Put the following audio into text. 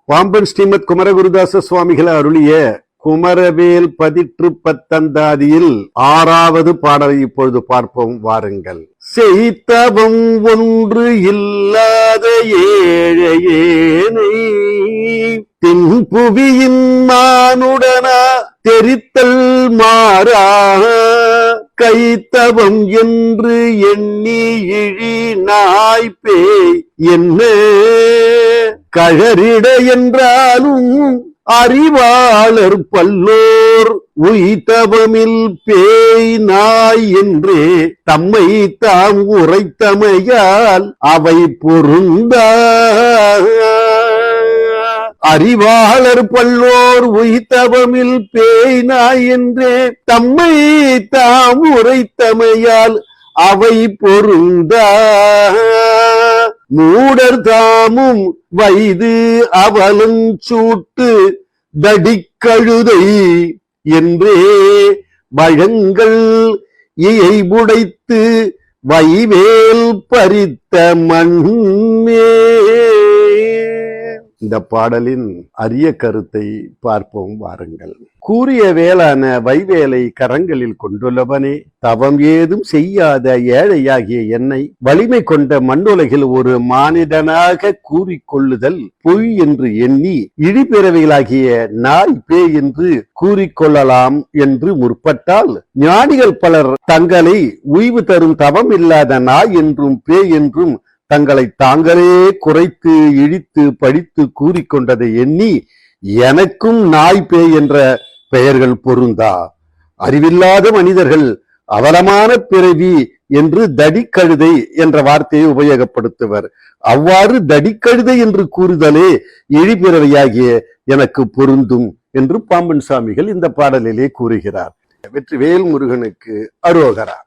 பாம்பன் ஸ்ரீமத் குமரகுருதாச சுவாமிகள் அருளிய குமரவேல் பதிற்று பத்தந்தாதியில் 6வது பாடலை இப்பொழுது பார்ப்போம் வாருங்கள். செய்தவம் ஒன்று இல்லாத ஏழையேனை தென்புவியின் மானுடனா தெரித்தல் மாறா கைத்தவம் என்று எண்ணி இழி நாய்ப்பேய் என்ன கழறிட என்றாலும் அறிவாளர் பல்லோர் உய்தவமில் பேய் நாய் என்றே தம்மை தாம் உரைத்தமையால் அவை பொருந்தா. அறிவாளர் பல்லோர் உய்தவமில் பேய் நாய் என்றே தம்மை தாம் உரைத்தமையால் அவை பொருந்தா. மூடர் தாமும் வைது அவலஞ்சூட்டு தடிக்கழுதை என்றே வழங்கள் இயை புடைத்து வைவேல் பறித்த மண்ணே. இந்த பாடலின் அரிய கருத்தை பார்ப்போம் வாருங்கள். கூறிய வேளான வைவேலை கரங்களில் கொண்டுள்ளவனே, தவம் ஏதும் செய்யாத ஏழையாகிய என்னை வலிமை கொண்ட மண்ணுலகில் ஒரு மானிடனாக கூறிக்கொள்ளுதல் பொய் என்று எண்ணி இழிபிறவிகளாகிய நாய் பேய் என்று கூறிக்கொள்ளலாம் என்று முற்பட்டால், ஞானிகள் பலர் தங்களை உய்வு தரும் தவம் இல்லாத நாய் என்றும் பேய் என்றும் தங்களை தாங்களே குறைத்து இழித்து படித்து கூறிக்கொண்டதை எண்ணி எனக்கும் நாய் பேய் என்ற பெயர்கள் பொருந்தா. அறிவில்லாத மனிதர்கள் அவலமான பிறவி என்று தடிக்கழுதை என்ற வார்த்தையை உபயோகப்படுத்துவர். அவ்வாறு தடிக்கழுதை என்று கூறுதலே இழிபிறவியாகிய எனக்கு பொருந்தும் என்று பாம்பன் சுவாமிகள் இந்த பாடலிலே கூறுகிறார். வெற்றிவேல் முருகனுக்கு அரோகரா.